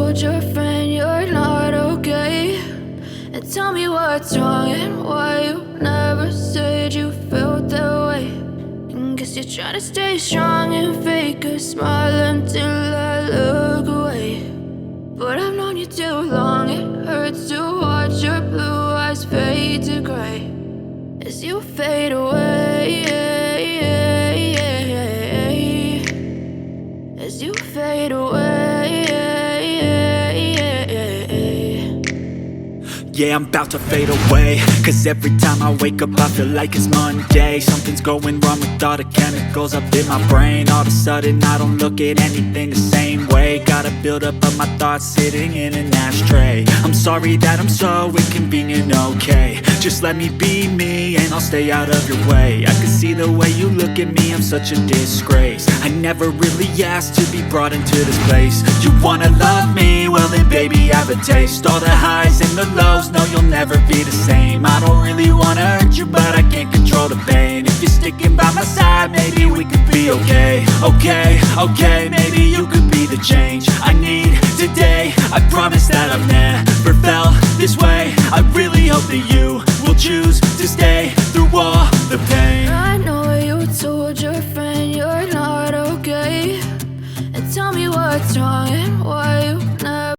told your friend you're not okay, and tell me what's wrong and why you never said you felt that way. And guess you're trying to stay strong and fake a smile until I look away. But I've known you too long, it hurts to watch your blue eyes fade to gray as you fade away, as you fade away. Yeah, I'm about to fade away, cause every time I wake up I feel like it's Monday. Something's going wrong with all the chemicals up in my brain. All of a sudden I don't look at anything the same way. Gotta build up of my thoughts sitting in an ashtray. I'm sorry that I'm so inconvenient, okay. Just let me be me and I'll stay out of your way. I can see the way you look at me, I'm such a disgrace. I never really asked to be brought into this place. You wanna love me? Well then baby, have a taste. All the highs and the lows, no, you'll never be the same. I don't really wanna hurt you, but I can't control the pain. If you're sticking by my side, maybe we could be okay. Okay, maybe you could be the change I need today. I promise that I've never felt this way. I really hope that you will choose to stay through all the pain.